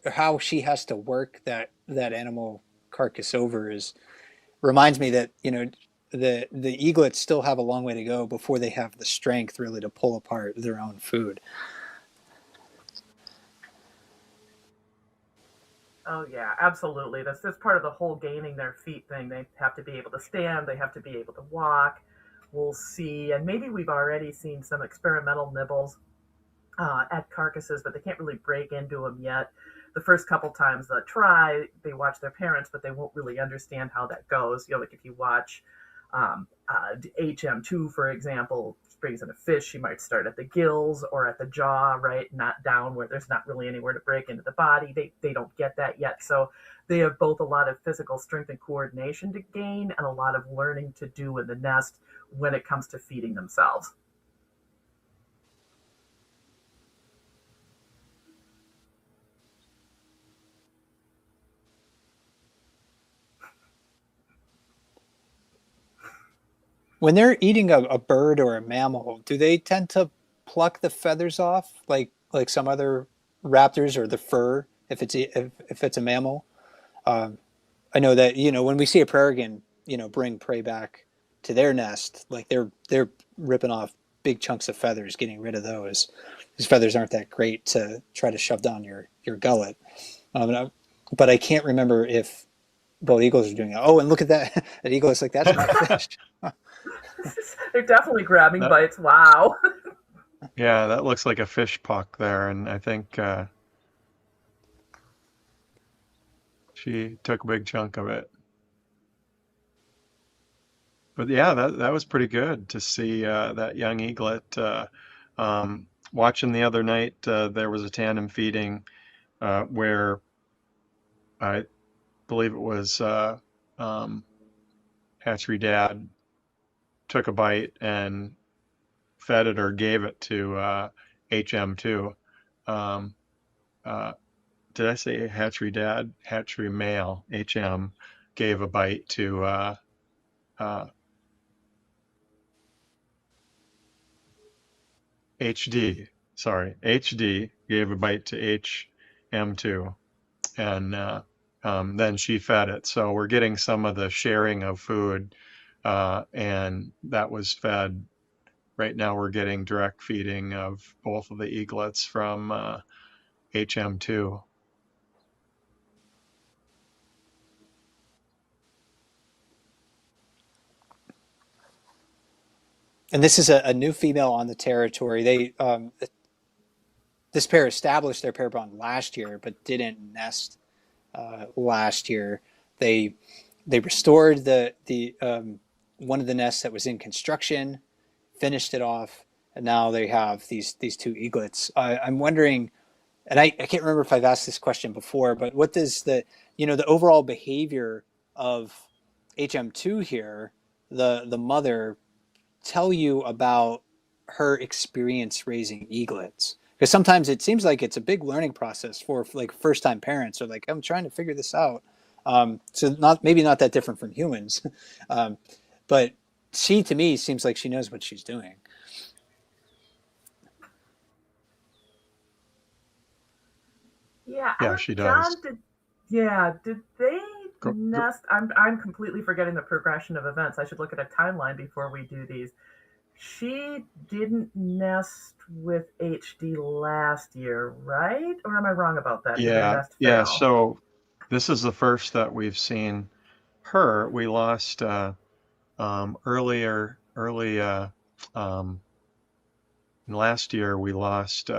A: how she has to work that animal carcass over is reminds me that the eaglets still have a long way to go before they have the strength really to pull apart their own food.
B: Oh yeah, absolutely. That's part of the whole gaining their feet thing. They have to be able to stand. They have to be able to walk. We'll see, and maybe we've already seen some experimental nibbles at carcasses, but they can't really break into them yet. The first couple times they try, they watch their parents, but they won't really understand how that goes. Like if you watch HM2, for example, brings in a fish, she might start at the gills or at the jaw, right? Not down where there's not really anywhere to break into the body. They don't get that yet. So they have both a lot of physical strength and coordination to gain and a lot of learning to do in the nest when it comes to feeding themselves.
A: When they're eating a bird or a mammal, do they tend to pluck the feathers off like some other raptors, or the fur if it's a mammal? Um, I know that when we see a peregrine bring prey back to their nest, like they're ripping off big chunks of feathers, getting rid of those. These feathers aren't that great to try to shove down your gullet. But I can't remember if bald eagles are doing it. Oh, and look at that! An eagle is like, that's my fish.
B: They're definitely grabbing
C: That,
B: bites. Wow.
C: yeah, that looks like a fish puck there, and I think she took a big chunk of it. But yeah, that was pretty good to see that young eaglet. Watching the other night, there was a tandem feeding where I believe it was um, hatchery dad took a bite and fed it or gave it to HM2. Um, uh, did I say hatchery dad? Hatchery male, HM, gave a bite to uh, HD. Sorry, HD gave a bite to HM2, and then she fed it. So we're getting some of the sharing of food, and that was fed. Right now, we're getting direct feeding of both of the eaglets from HM2.
A: And this is a new female on the territory. This pair established their pair bond last year, but didn't nest last year. They they restored the one of the nests that was in construction, finished it off, and now they have these two eaglets. I'm wondering, and I can't remember if I've asked this question before, but what does the overall behavior of HM2 here, the mother, tell you about her experience raising eaglets? Because sometimes it seems like it's a big learning process for like first time parents, or like, I'm trying to figure this out. So maybe not that different from humans, but she to me seems like she knows what she's doing.
B: Yeah, I
C: Yeah,
B: don't,
C: she does.
B: John, did they
C: Go,
B: nest? I'm completely forgetting the progression of events. I should look at a timeline before we do these. She didn't nest with HD last year, right? Or am I wrong about that? Did their
C: yeah,
B: nest
C: yeah.
B: fail?
C: So this is the first that we've seen her. We lost early um, last year. We lost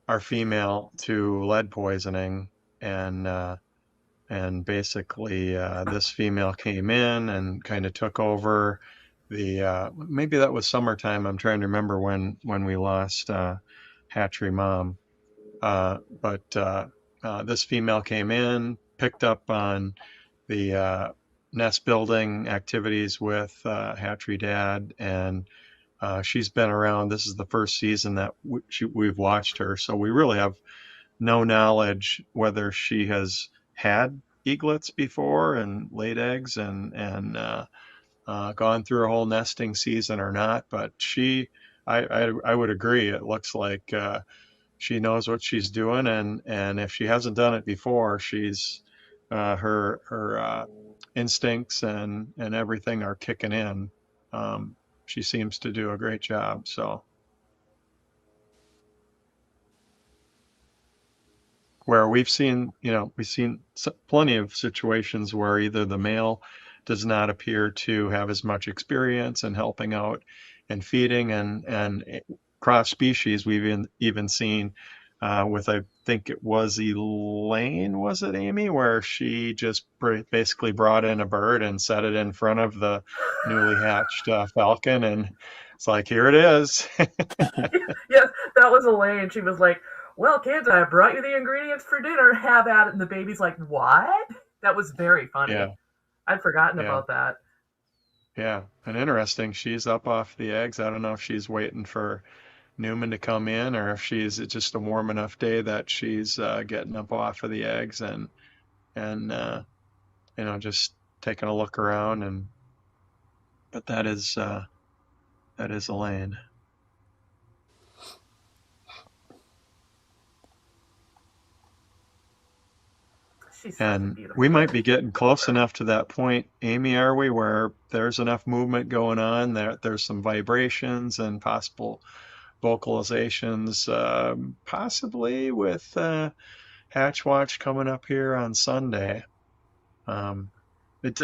C: our female to lead poisoning, and basically this female came in and kind of took over the maybe that was summertime. I'm trying to remember when we lost hatchery mom. But this female came in, picked up on the nest building activities with hatchery dad, and she's been around. This is the first season that we've watched her, so we really have no knowledge whether she has had eaglets before and laid eggs and gone through a whole nesting season or not. But I would agree. It looks like she knows what she's doing, and if she hasn't done it before, she's her instincts and everything are kicking in. She seems to do a great job. So where we've seen plenty of situations where either the male does not appear to have as much experience in helping out and feeding and cross species. We've even seen with, I think it was Elaine, was it Amy, where she just basically brought in a bird and set it in front of the newly hatched falcon, and it's like, here it is.
B: Yes, that was Elaine. She was like, "Well, kids, I brought you the ingredients for dinner. Have at it." And the baby's like, "What?" That was very funny.
C: Yeah,
B: I'd forgotten
C: yeah.
B: about that.
C: Yeah, and interesting. She's up off the eggs. I don't know if she's waiting for Newman to come in, or if she's it's just a warm enough day that she's getting up off of the eggs and just taking a look around. And but that is Elaine.
B: She's such a
C: And
B: beautiful
C: we might be
B: baby.
C: getting close enough to that point, Amy, are we, where there's enough movement going on, there's some vibrations and possible vocalizations, possibly with Hatch Watch coming up here on Sunday. Um,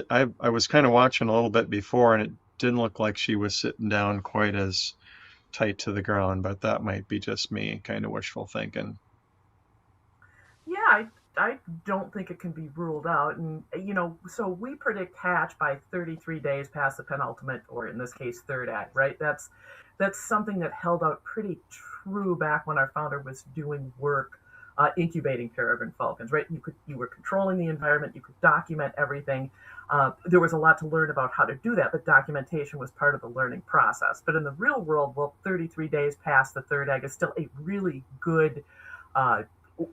C: I was kind of watching a little bit before, and it didn't look like she was sitting down quite as tight to the ground, but that might be just me kind of wishful thinking.
B: Yeah, I don't think it can be ruled out. And, so we predict hatch by 33 days past the penultimate, or in this case, third egg, right? That's something that held out pretty true back when our founder was doing work incubating peregrine falcons, right? You were controlling the environment, you could document everything. There was a lot to learn about how to do that, but documentation was part of the learning process. But in the real world, well, 33 days past the third egg is still a really good uh,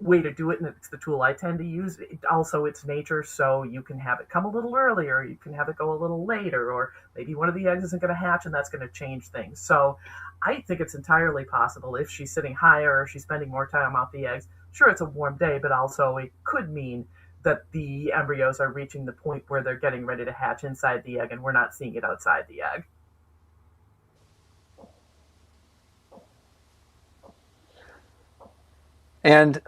B: way to do it, and it's the tool I tend to use. Also, it's nature, so you can have it come a little earlier, you can have it go a little later, or maybe one of the eggs isn't going to hatch, and that's going to change things. So I think it's entirely possible if she's sitting higher or she's spending more time off the eggs. Sure, it's a warm day, but also it could mean that the embryos are reaching the point where they're getting ready to hatch inside the egg, and we're not seeing it outside the egg.
A: And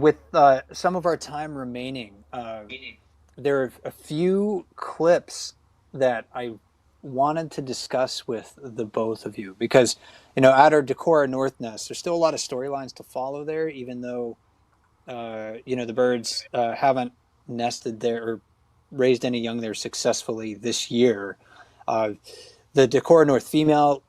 A: with some of our time remaining, there are a few clips that I wanted to discuss with the both of you because, at our Decorah North Nest, there's still a lot of storylines to follow there, even though, the birds haven't nested there or raised any young there successfully this year. Uh, the Decorah North female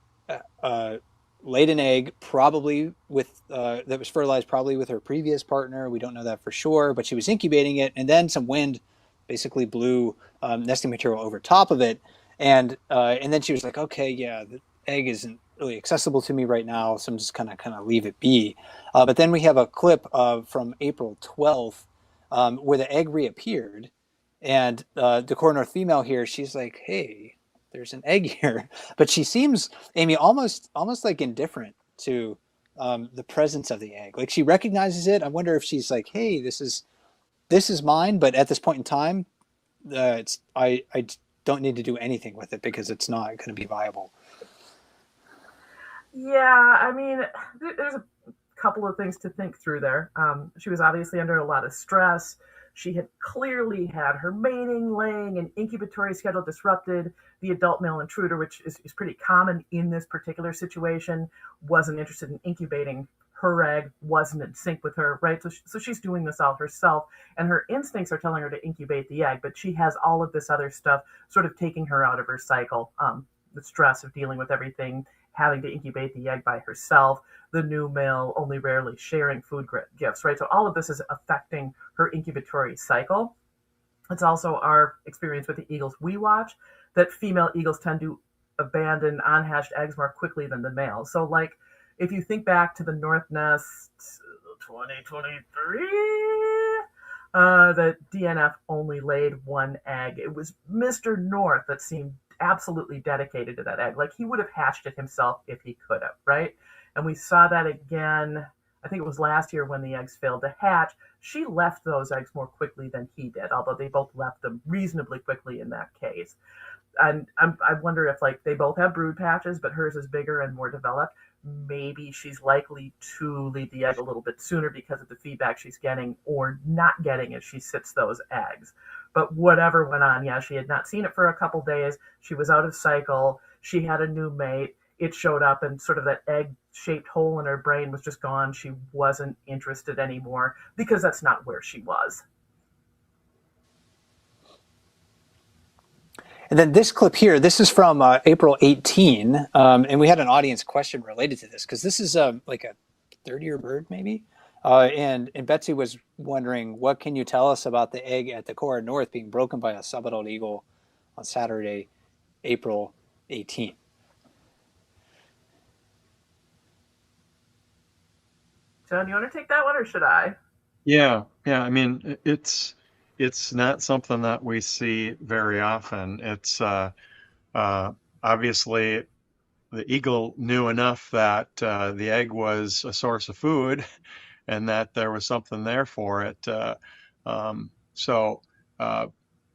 A: uh, laid an egg, probably with that was fertilized probably with her previous partner. We don't know that for sure, but she was incubating it, and then some wind basically blew nesting material over top of it, and then she was like, okay, yeah, the egg isn't really accessible to me right now, so I'm just kind of leave it be. But then we have a clip from April 12th where the egg reappeared, and Decorah North female here, she's like, "Hey, there's an egg here," but she seems, Amy, almost like indifferent to the presence of the egg. Like she recognizes it. I wonder if she's like, "Hey, this is mine," but at this point in time, I don't need to do anything with it because it's not going to be viable.
B: Yeah, I mean, there's a couple of things to think through there. She was obviously under a lot of stress. She had clearly had her mating, laying, and incubatory schedule disrupted. The adult male intruder, which is pretty common in this particular situation, wasn't interested in incubating her egg, wasn't in sync with her, right? So she's doing this all herself, and her instincts are telling her to incubate the egg, but she has all of this other stuff sort of taking her out of her cycle. The stress of dealing with everything, having to incubate the egg by herself, the new male only rarely sharing food gifts, right? So all of this is affecting her incubatory cycle. It's also our experience with the eagles we watch that female eagles tend to abandon unhatched eggs more quickly than the males. So like if you think back to the North Nest 2023, the DNF only laid one egg. It was Mr. North that seemed absolutely dedicated to that egg. Like he would have hatched it himself if he could have, right? And we saw that again, I think it was last year when the eggs failed to hatch. She left those eggs more quickly than he did, although they both left them reasonably quickly in that case. And I wonder if like they both have brood patches, but hers is bigger and more developed. Maybe she's likely to leave the egg a little bit sooner because of the feedback she's getting or not getting as she sits those eggs. But whatever went on, yeah, she had not seen it for a couple days. She was out of cycle. She had a new mate. It showed up and sort of that egg-shaped hole in her brain was just gone. She wasn't interested anymore because that's not where she was.
A: And then this clip here, this is from April 18, and we had an audience question related to this because this is like a third-year bird maybe. And Betsy was wondering, what can you tell us about the egg at Decorah North being broken by a subadult eagle on Saturday, April 18?
B: John, you want to take that one or should I?
C: Yeah. I mean, it's not something that we see very often. It's obviously the eagle knew enough that the egg was a source of food and that there was something there for it. So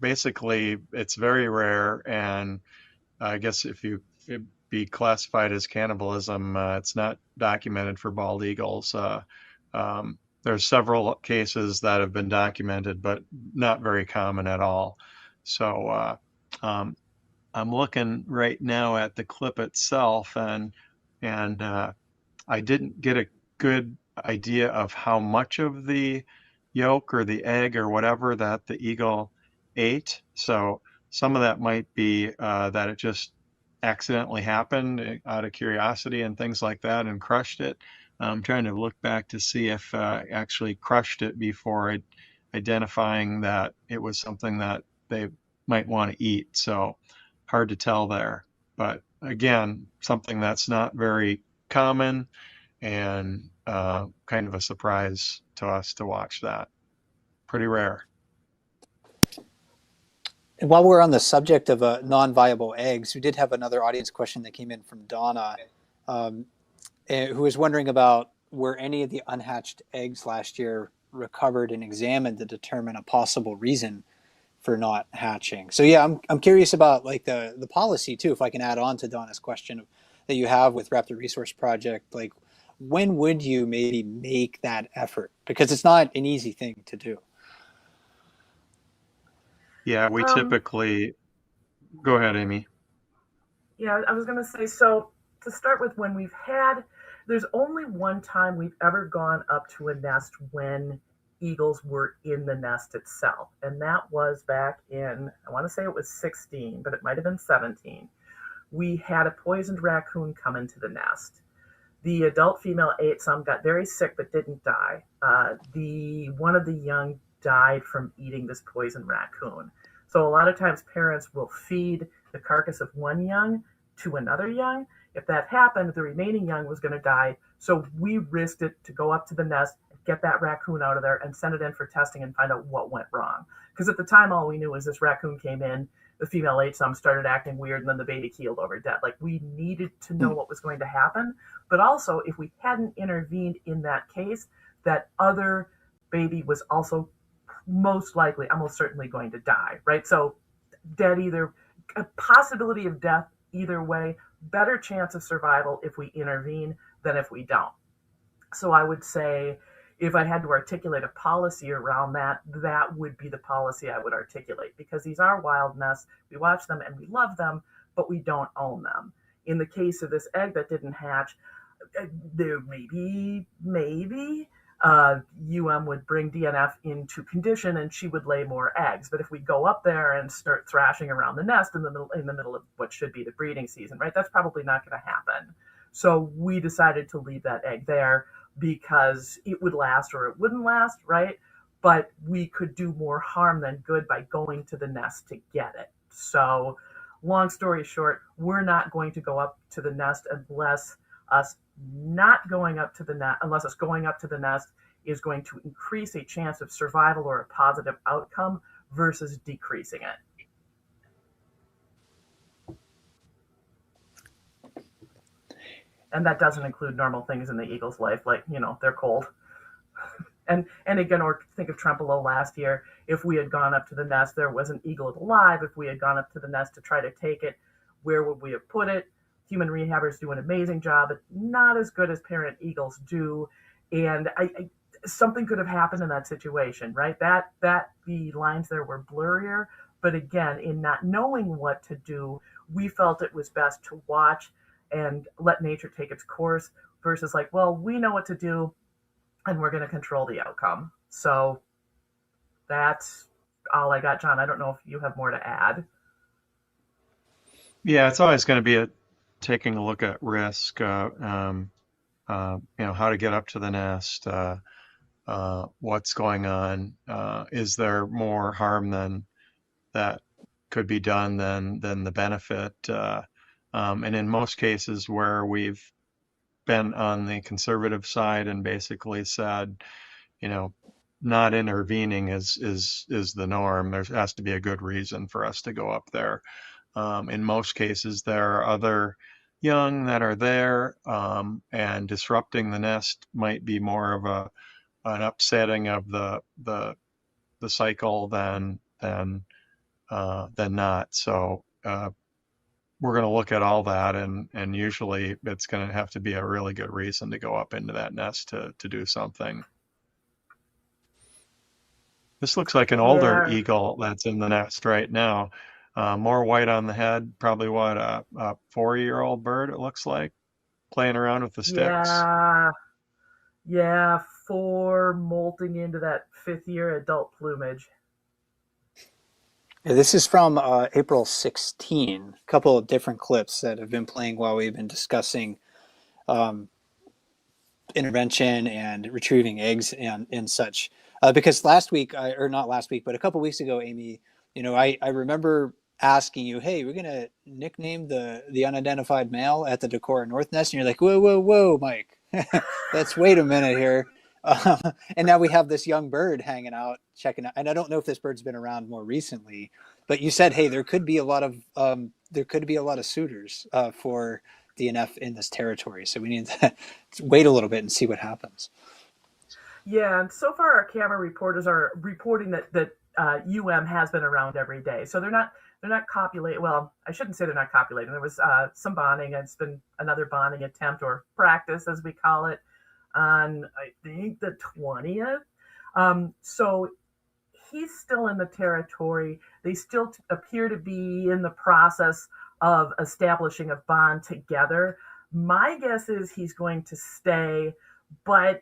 C: basically, it's very rare, and I guess if it'd be classified as cannibalism, it's not documented for bald eagles. There's several cases that have been documented, but not very common at all. So I'm looking right now at the clip itself, and I didn't get a good idea of how much of the yolk or the egg or whatever that the eagle ate. So some of that might be that it just accidentally happened out of curiosity and things like that and crushed it. I'm trying to look back to see if actually crushed it before identifying that it was something that they might want to eat. So hard to tell there. But again, something that's not very common and kind of a surprise to us to watch that. Pretty rare.
A: And while we're on the subject of non-viable eggs, we did have another audience question that came in from Donna, who was wondering about were any of the unhatched eggs last year recovered and examined to determine a possible reason for not hatching. So yeah, I'm curious about like the policy too, if I can add on to Donna's question that you have with Raptor Resource Project, like when would you maybe make that effort? Because it's not an easy thing to do.
C: Yeah, we typically, go ahead, Amy.
B: Yeah, I was going to say, so to start with, when there's only one time we've ever gone up to a nest when eagles were in the nest itself. And that was back in, I want to say it was 16, but it might have been 17. We had a poisoned raccoon come into the nest. The adult female ate some, got very sick, but didn't die. One of the young died from eating this poisoned raccoon. So a lot of times parents will feed the carcass of one young to another young If that happened, the remaining young was going to die. So we risked it to go up to the nest, get that raccoon out of there, and send it in for testing and find out what went wrong. Because at the time, all we knew was this raccoon came in, the female ate some, started acting weird, and then the baby keeled over dead. Like, we needed to know what was going to happen. But also, if we hadn't intervened in that case, that other baby was also most likely, almost certainly going to die, right? So dead either, a possibility of death either way, better chance of survival if we intervene than if we don't. So I would say, if I had to articulate a policy around that, that would be the policy I would articulate, because these are wild nests. We watch them and we love them, but we don't own them. In the case of this egg that didn't hatch, there maybe would bring DNF into condition and she would lay more eggs. But if we go up there and start thrashing around the nest in the middle of what should be the breeding season, right, that's probably not going to happen. So we decided to leave that egg there because it would last or it wouldn't last, right? But we could do more harm than good by going to the nest to get it. So long story short, we're not going to go up to the nest unless us going up to the nest is going to increase a chance of survival or a positive outcome versus decreasing it. And that doesn't include normal things in the eagle's life, like, they're cold. And again, or think of Trempealeau last year. If we had gone up to the nest, there was an eaglet alive. If we had gone up to the nest to try to take it, where would we have put it? Human rehabbers do an amazing job, but not as good as parent eagles do. And something could have happened in that situation, right? That the lines there were blurrier. But again, in not knowing what to do, we felt it was best to watch and let nature take its course versus like, well, we know what to do and we're going to control the outcome. So that's all I got, John. I don't know if you have more to add.
C: Yeah, it's always going to be taking a look at risk, how to get up to the nest, what's going on, is there more harm than that could be done than the benefit, and in most cases where we've been on the conservative side and basically said, not intervening is the norm. There has to be a good reason for us to go up there. In most cases, there are other young that are there, and disrupting the nest might be more of an upsetting of the cycle than not. So we're going to look at all that, and usually it's going to have to be a really good reason to go up into that nest to do something. This looks like an older eagle that's in the nest right now. More white on the head, probably what, a 4-year-old bird, it looks like, playing around with the sticks.
B: Yeah, 4 molting into that 5th year adult plumage.
A: Yeah, this is from April 16. A couple of different clips that have been playing while we've been discussing intervention and retrieving eggs and such. Because last week, or not last week, but a couple weeks ago, Amy, I remember asking you, hey, we're going to nickname the unidentified male at the Decorah North Nest. And you're like, whoa, Mike, let's wait a minute here. And now we have this young bird hanging out, checking out. And I don't know if this bird's been around more recently, but you said, hey, there could be a lot of suitors for DNF in this territory. So we need to wait a little bit and see what happens.
B: Yeah, and so far our camera reporters are reporting that has been around every day. So they're not copulating. Well, I shouldn't say they're not copulating. There was some bonding, and it's been another bonding attempt or practice, as we call it, on I think the 20th. So he's still in the territory. They still appear to be in the process of establishing a bond together. My guess is he's going to stay, but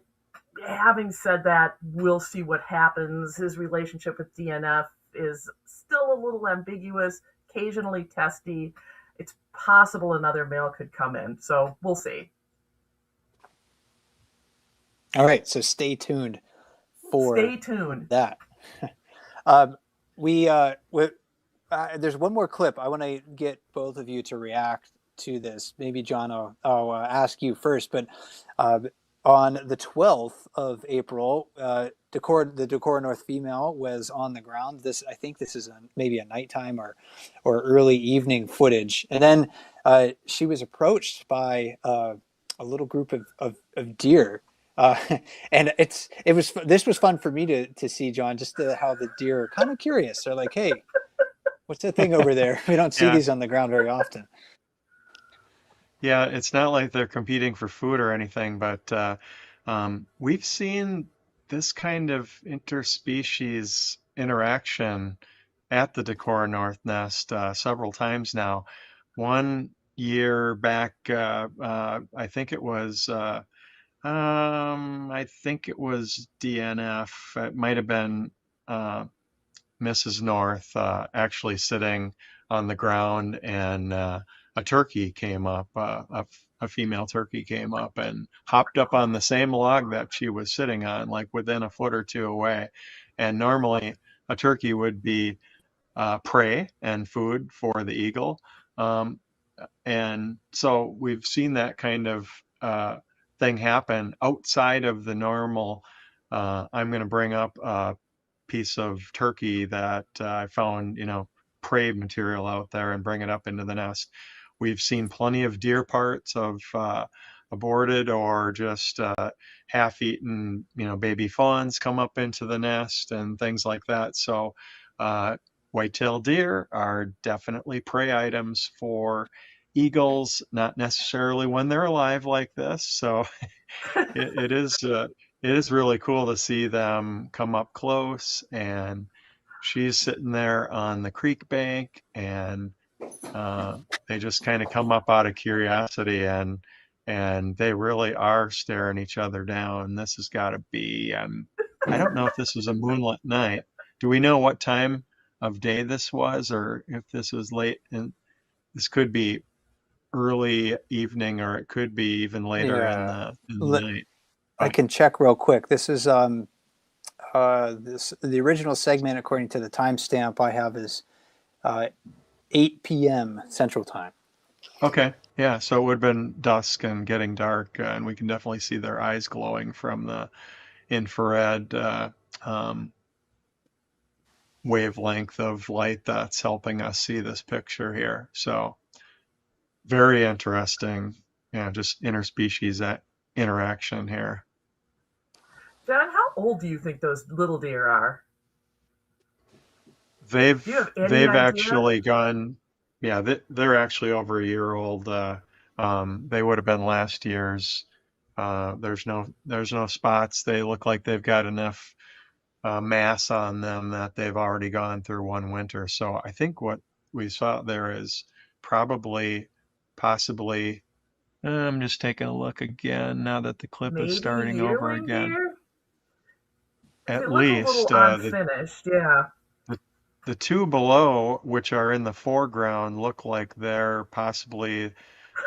B: having said that, we'll see what happens. His relationship with DNF is still a little ambiguous, occasionally testy. It's possible another male could come in, so we'll see.
A: All right, so stay tuned for that. There's one more clip. I want to get both of you to react to this. Maybe John, I'll ask you first, but uh, on the 12th of April, the Decorah North female was on the ground. I think this is maybe a nighttime or early evening footage. And then she was approached by a little group of deer. Uh, and this was fun for me to see, John, just how the deer are kind of curious. They're like, hey, what's that thing over there? We don't see
C: Yeah.
A: these on the ground very often.
C: Yeah, it's not like they're competing for food or anything, but we've seen this kind of interspecies interaction at the Decorah North Nest several times now. One year back, I think it was DNF. It might have been Mrs. North actually sitting on the ground, and a turkey came up, a female turkey came up and hopped up on the same log that she was sitting on, like within a foot or two away. And normally a turkey would be prey and food for the eagle. Um, and so we've seen that kind of thing happen outside of the normal. I'm going to bring up piece of turkey that I found, prey material out there and bring it up into the nest. We've seen plenty of deer parts of aborted or just half-eaten, baby fawns come up into the nest and things like that. So white-tailed deer are definitely prey items for eagles, not necessarily when they're alive like this. So it is really cool to see them come up close, and she's sitting there on the creek bank, and they just kind of come up out of curiosity, and they really are staring each other down. This has got to be, I don't know if this was a moonlit night. Do we know what time of day this was, or if this was late? And this could be early evening, or it could be even later in
A: Yeah.
C: the night.
A: I can check real quick. This is the original segment according to the timestamp I have is 8 p.m. Central Time.
C: Okay, yeah, so it would have been dusk and getting dark, and we can definitely see their eyes glowing from the infrared um, wavelength of light that's helping us see this picture here. So very interesting, just interspecies interaction here.
B: John, how old do you think those little deer are?
C: They've
B: Do you have any
C: they've
B: idea?
C: actually gone, yeah, they're actually over a year old. They would have been last year's. There's no spots. They look like they've got enough mass on them that they've already gone through one winter. So I think what we saw there is possibly. I'm just taking a look again now that the clip is
B: Maybe
C: starting over
B: yearling
C: again.
B: deer? They
C: At
B: look a little
C: least
B: unfinished, yeah.
C: the two below, which are in the foreground, look like they're possibly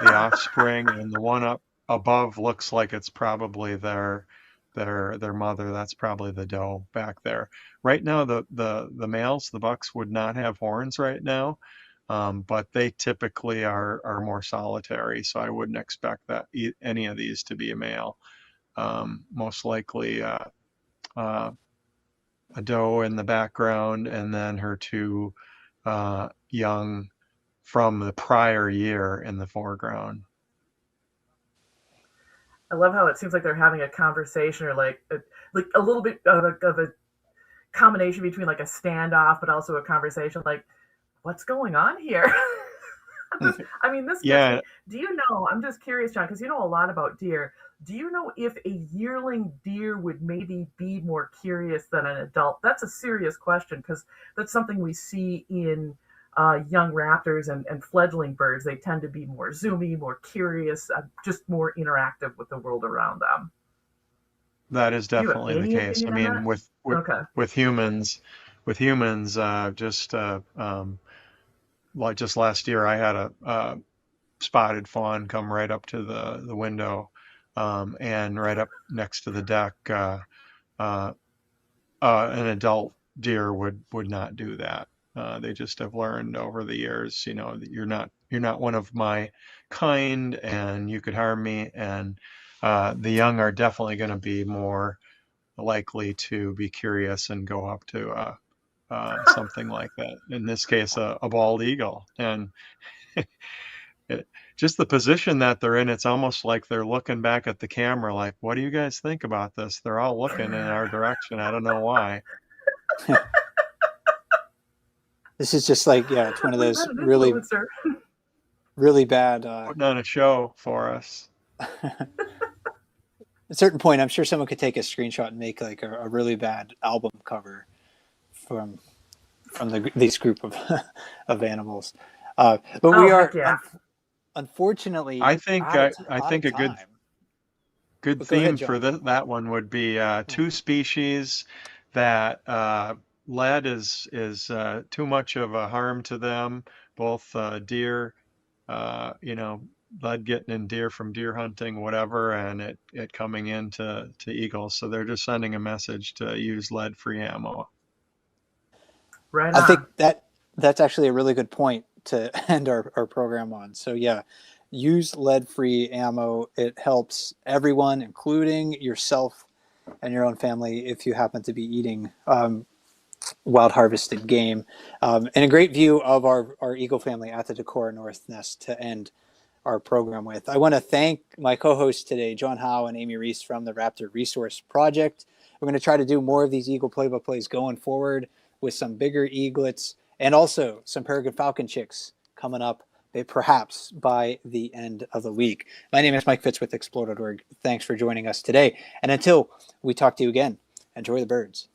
C: the offspring, and the one up above looks like it's probably their mother. That's probably the doe back there. Right now, the males, the bucks, would not have horns right now, but they typically are more solitary. So I wouldn't expect that any of these to be a male. Most likely uh, a doe in the background, and then her two young from the prior year in the foreground.
B: I love how it seems like they're having a conversation or like a little bit of a combination between like a standoff, but also a conversation. Like, what's going on here? I mean, this gets
C: Yeah,
B: me. Do you know? I'm just curious, John, because you know a lot about deer. Do you know if a yearling deer would maybe be more curious than an adult? That's a serious question because that's something we see in young raptors and fledgling birds. They tend to be more zoomy, more curious, just more interactive with the world around them.
C: that is
B: Do you have
C: definitely the
B: any
C: case. I
B: opinion on
C: mean,
B: that? Okay.
C: with humans, just like just last year, I had a spotted fawn come right up to the window, and right up next to the deck. Uh, an adult deer would not do that. They just have learned over the years, that you're not one of my kind, and you could harm me. And the young are definitely going to be more likely to be curious and go up to something like that. In this case, a bald eagle. And just the position that they're in, it's almost like they're looking back at the camera like, what do you guys think about this? They're all looking in our direction. I don't know why.
A: This is just like, yeah, it's one of
B: We've
A: those
B: got an
A: really,
B: influencer.
A: really bad.
C: Putting on a show for us.
A: At a certain point, I'm sure someone could take a screenshot and make like a really bad album cover from these group of of animals. But we are,
B: heck yeah.
A: unfortunately,
C: I think
A: out
C: a
A: of time.
C: good
A: But go ahead,
C: theme for
A: John.
C: that one would be two species that lead is too much of a harm to them. Both deer, lead getting in deer from deer hunting, whatever, and it coming into eagles. So they're just sending a message to use lead-free ammo.
B: Right
A: I
B: on.
A: think that's actually a really good point to end our program on. So yeah, use lead-free ammo. It helps everyone, including yourself and your own family, if you happen to be eating wild harvested game. And a great view of our eagle family at the Decorah North Nest to end our program with. I want to thank my co-hosts today, John Howe and Amy Reese from the Raptor Resource Project. We're going to try to do more of these eagle play-by-plays going forward with some bigger eaglets and also some peregrine falcon chicks coming up perhaps by the end of the week. My name is Mike Fitz with Explore.org. Thanks for joining us today. And until we talk to you again, enjoy the birds.